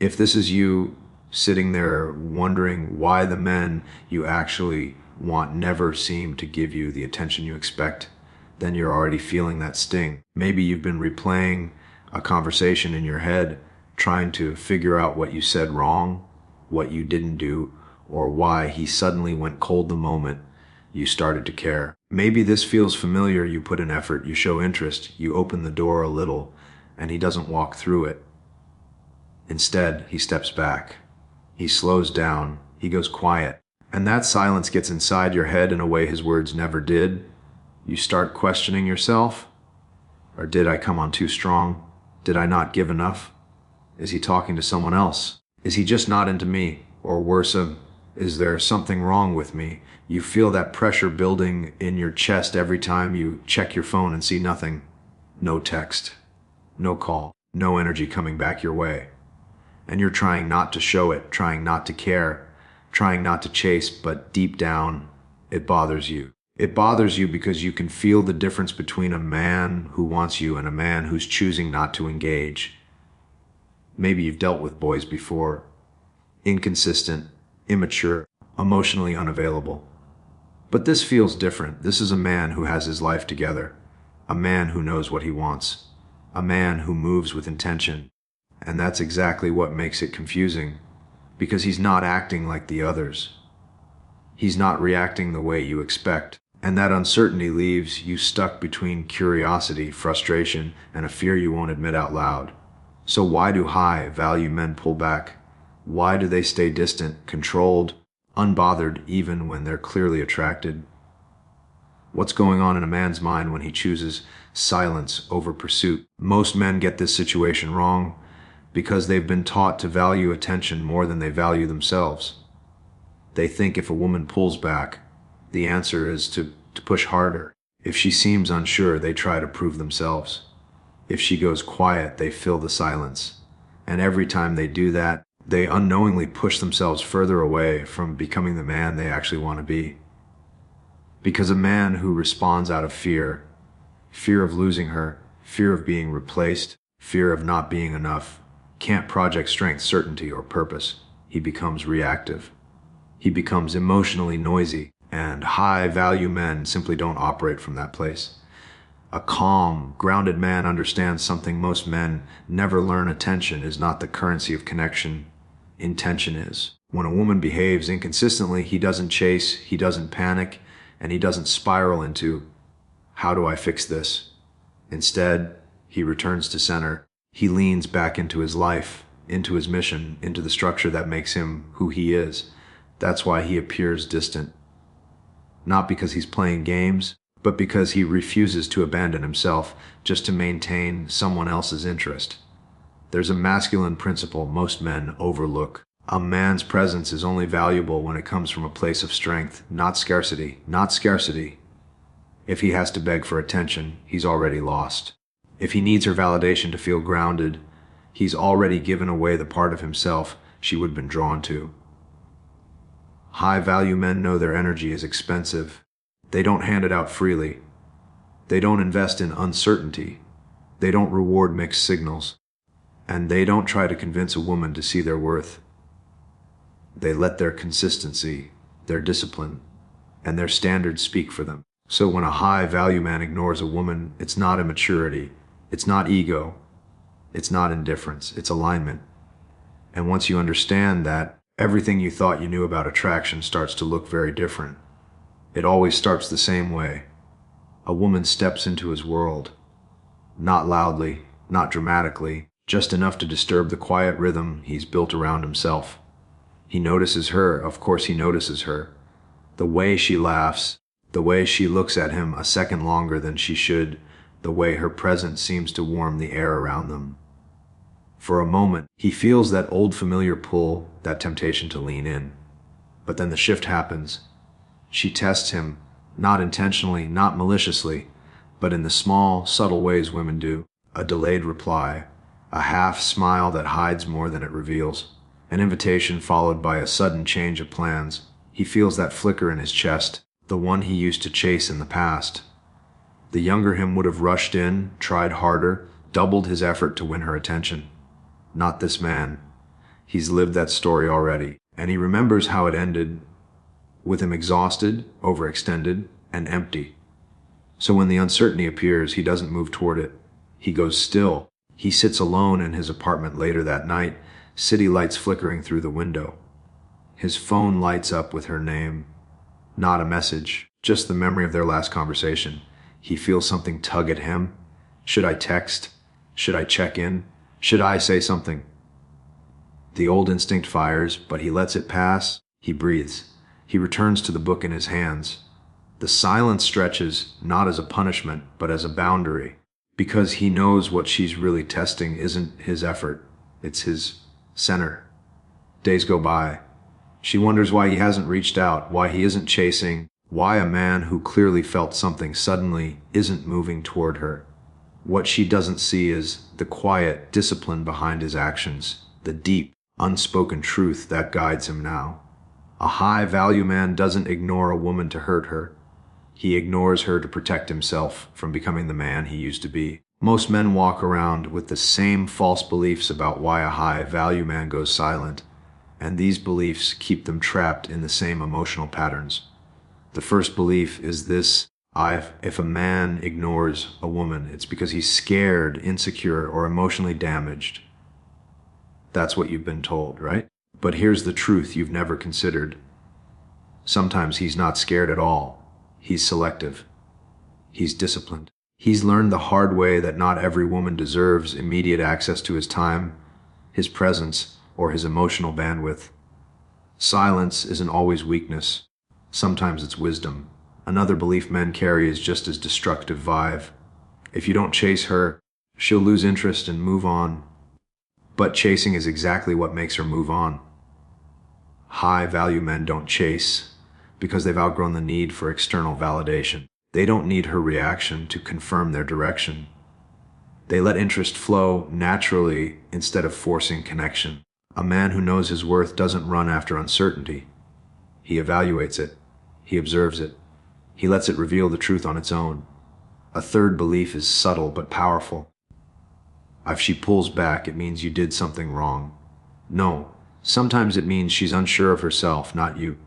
If this is you sitting there wondering why the men you actually want never seem to give you the attention you expect, then you're already feeling that sting. Maybe you've been replaying a conversation in your head, trying to figure out what you said wrong, what you didn't do, or why he suddenly went cold the moment you started to care. Maybe this feels familiar. You put in effort, you show interest, you open the door a little, and he doesn't walk through it. Instead, he steps back. He slows down. He goes quiet. And that silence gets inside your head in a way his words never did. You start questioning yourself. Or did I come on too strong? Did I not give enough? Is he talking to someone else? Is he just not into me? Or worse, is there something wrong with me? You feel that pressure building in your chest every time you check your phone and see nothing. No text, no call, no energy coming back your way. And you're trying not to show it, trying not to care, trying not to chase, but deep down, it bothers you. It bothers you because you can feel the difference between a man who wants you and a man who's choosing not to engage. Maybe you've dealt with boys before. Inconsistent, immature, emotionally unavailable. But this feels different. This is a man who has his life together. A man who knows what he wants. A man who moves with intention. And that's exactly what makes it confusing. Because he's not acting like the others. He's not reacting the way you expect. And that uncertainty leaves you stuck between curiosity, frustration, and a fear you won't admit out loud. So why do high-value men pull back? Why do they stay distant, controlled, unbothered even when they're clearly attracted? What's going on in a man's mind when he chooses silence over pursuit? Most men get this situation wrong because they've been taught to value attention more than they value themselves. They think if a woman pulls back, the answer is to push harder. If she seems unsure, they try to prove themselves. If she goes quiet, they fill the silence. And every time they do that, they unknowingly push themselves further away from becoming the man they actually want to be. Because a man who responds out of fear, fear of losing her, fear of being replaced, fear of not being enough, can't project strength, certainty, or purpose. He becomes reactive. He becomes emotionally noisy, and high-value men simply don't operate from that place. A calm, grounded man understands something most men never learn. Attention is not the currency of connection. Intention is. When a woman behaves inconsistently, he doesn't chase, he doesn't panic, and he doesn't spiral into, how do I fix this? Instead, he returns to center. He leans back into his life, into his mission, into the structure that makes him who he is. That's why he appears distant. Not because he's playing games, but because he refuses to abandon himself just to maintain someone else's interest. There's a masculine principle most men overlook. A man's presence is only valuable when it comes from a place of strength, not scarcity, not scarcity. If he has to beg for attention, he's already lost. If he needs her validation to feel grounded, he's already given away the part of himself she would have been drawn to. High-value men know their energy is expensive. They don't hand it out freely. They don't invest in uncertainty. They don't reward mixed signals. And they don't try to convince a woman to see their worth. They let their consistency, their discipline, and their standards speak for them. So when a high-value man ignores a woman, it's not immaturity. It's not ego. It's not indifference. It's alignment. And once you understand that, everything you thought you knew about attraction starts to look very different. It always starts the same way. A woman steps into his world. Not loudly, not dramatically, just enough to disturb the quiet rhythm he's built around himself. He notices her, of course he notices her. The way she laughs, the way she looks at him a second longer than she should, the way her presence seems to warm the air around them. For a moment, he feels that old familiar pull, that temptation to lean in. But then the shift happens. She tests him, not intentionally, not maliciously, but in the small, subtle ways women do. A delayed reply, a half smile that hides more than it reveals, an invitation followed by a sudden change of plans. He feels that flicker in his chest, the one he used to chase in the past. The younger him would have rushed in, tried harder, doubled his effort to win her attention. Not this man. He's lived that story already, and he remembers how it ended with him exhausted, overextended, and empty. So when the uncertainty appears, he doesn't move toward it. He goes still. He sits alone in his apartment later that night, city lights flickering through the window. His phone lights up with her name. Not a message, just the memory of their last conversation. He feels something tug at him. Should I text? Should I check in? Should I say something? The old instinct fires, but he lets it pass. He breathes. He returns to the book in his hands. The silence stretches not as a punishment, but as a boundary, because he knows what she's really testing isn't his effort, it's his center. Days go by. She wonders why he hasn't reached out, why he isn't chasing, why a man who clearly felt something suddenly isn't moving toward her. What she doesn't see is the quiet discipline behind his actions, the deep, unspoken truth that guides him now. A high-value man doesn't ignore a woman to hurt her. He ignores her to protect himself from becoming the man he used to be. Most men walk around with the same false beliefs about why a high-value man goes silent, and these beliefs keep them trapped in the same emotional patterns. The first belief is this: if a man ignores a woman, it's because he's scared, insecure, or emotionally damaged. That's what you've been told, right? But here's the truth you've never considered. Sometimes he's not scared at all. He's selective. He's disciplined. He's learned the hard way that not every woman deserves immediate access to his time, his presence, or his emotional bandwidth. Silence isn't always weakness. Sometimes it's wisdom. Another belief men carry is just as destructive: vibe. If you don't chase her, she'll lose interest and move on. But chasing is exactly what makes her move on. High-value men don't chase because they've outgrown the need for external validation. They don't need her reaction to confirm their direction. They let interest flow naturally instead of forcing connection. A man who knows his worth doesn't run after uncertainty. He evaluates it. He observes it. He lets it reveal the truth on its own. A third belief is subtle but powerful. If she pulls back, it means you did something wrong. No, sometimes it means she's unsure of herself, not you.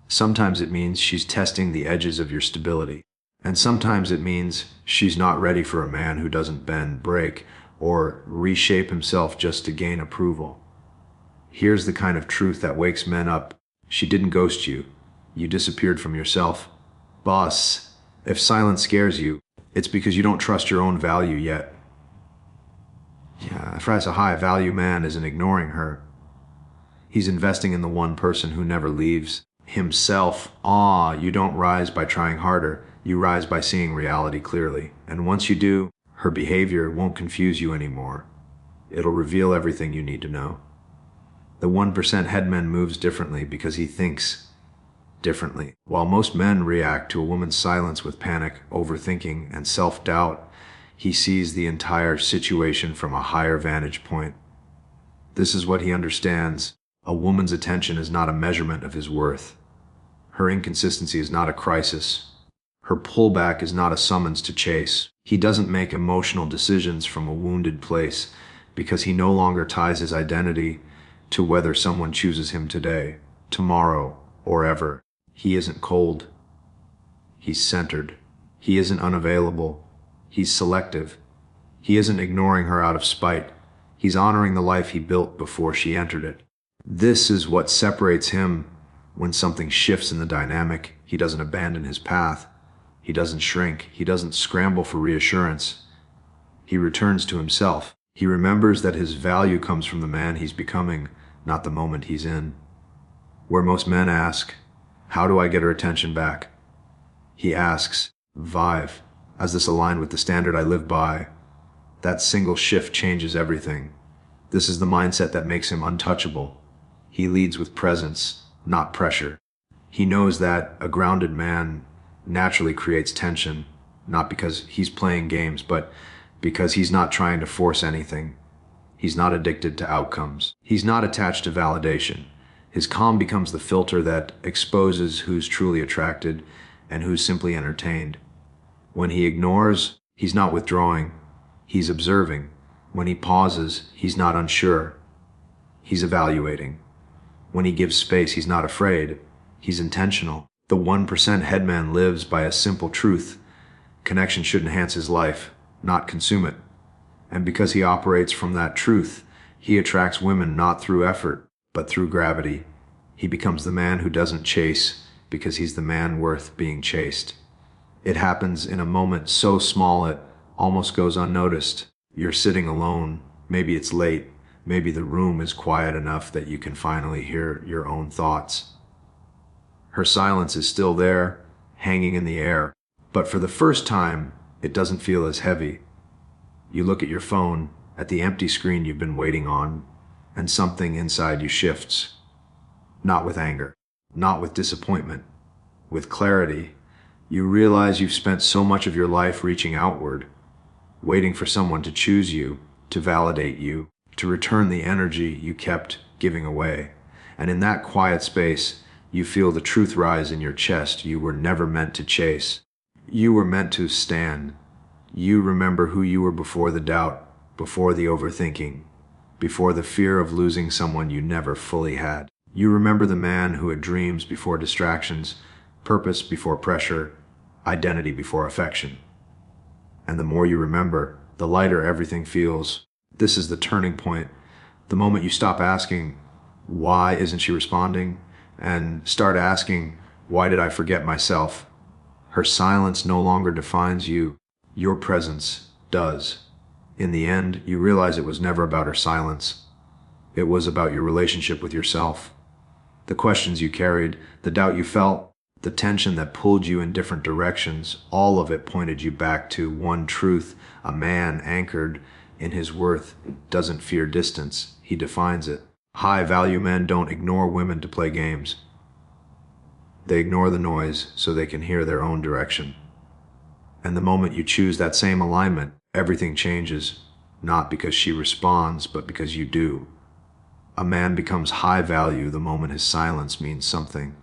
Sometimes it means she's testing the edges of your stability. And sometimes it means she's not ready for a man who doesn't bend, break, or reshape himself just to gain approval. Here's the kind of truth that wakes men up. She didn't ghost you. You disappeared from yourself. Boss, if silence scares you, it's because you don't trust your own value yet. Yeah, Fry's a high-value man isn't ignoring her. He's investing in the one person who never leaves. Himself. You don't rise by trying harder. You rise by seeing reality clearly. And once you do, her behavior won't confuse you anymore. It'll reveal everything you need to know. The 1% headman moves differently because he thinks differently. While most men react to a woman's silence with panic, overthinking, and self-doubt, he sees the entire situation from a higher vantage point. This is what he understands. A woman's attention is not a measurement of his worth. Her inconsistency is not a crisis. Her pullback is not a summons to chase. He doesn't make emotional decisions from a wounded place because he no longer ties his identity to whether someone chooses him today, tomorrow, or ever. He isn't cold. He's centered. He isn't unavailable. He's selective. He isn't ignoring her out of spite. He's honoring the life he built before she entered it. This is what separates him. When something shifts in the dynamic, he doesn't abandon his path. He doesn't shrink. He doesn't scramble for reassurance. He returns to himself. He remembers that his value comes from the man he's becoming, not the moment he's in. Where most men ask, how do I get her attention back? He asks, Vive, as this aligned with the standard I live by? That single shift changes everything. This is the mindset that makes him untouchable. He leads with presence, not pressure. He knows that a grounded man naturally creates tension, not because he's playing games, but because he's not trying to force anything. He's not addicted to outcomes. He's not attached to validation. His calm becomes the filter that exposes who's truly attracted and who's simply entertained. When he ignores, he's not withdrawing. He's observing. When he pauses, he's not unsure. He's evaluating. When he gives space, he's not afraid. He's intentional. The 1% headman lives by a simple truth. Connection should enhance his life, not consume it. And because he operates from that truth, he attracts women not through effort, but through gravity. He becomes the man who doesn't chase because he's the man worth being chased. It happens in a moment so small it almost goes unnoticed. You're sitting alone. Maybe it's late. Maybe the room is quiet enough that you can finally hear your own thoughts. Her silence is still there, hanging in the air. But for the first time, it doesn't feel as heavy. You look at your phone, at the empty screen you've been waiting on, and something inside you shifts. Not with anger, not with disappointment, with clarity. You realize you've spent so much of your life reaching outward, waiting for someone to choose you, to validate you, to return the energy you kept giving away. And in that quiet space, you feel the truth rise in your chest. You were never meant to chase. You were meant to stand. You remember who you were before the doubt, before the overthinking, before the fear of losing someone you never fully had. You remember the man who had dreams before distractions, purpose before pressure, identity before affection. And the more you remember, the lighter everything feels. This is the turning point. The moment you stop asking, why isn't she responding? And start asking, why did I forget myself? Her silence no longer defines you. Your presence does. In the end, you realize it was never about her silence. It was about your relationship with yourself. The questions you carried, the doubt you felt, the tension that pulled you in different directions, all of it pointed you back to one truth. A man anchored in his worth doesn't fear distance. He defines it. High-value men don't ignore women to play games. They ignore the noise so they can hear their own direction. And the moment you choose that same alignment, everything changes, not because she responds, but because you do. A man becomes high value the moment his silence means something.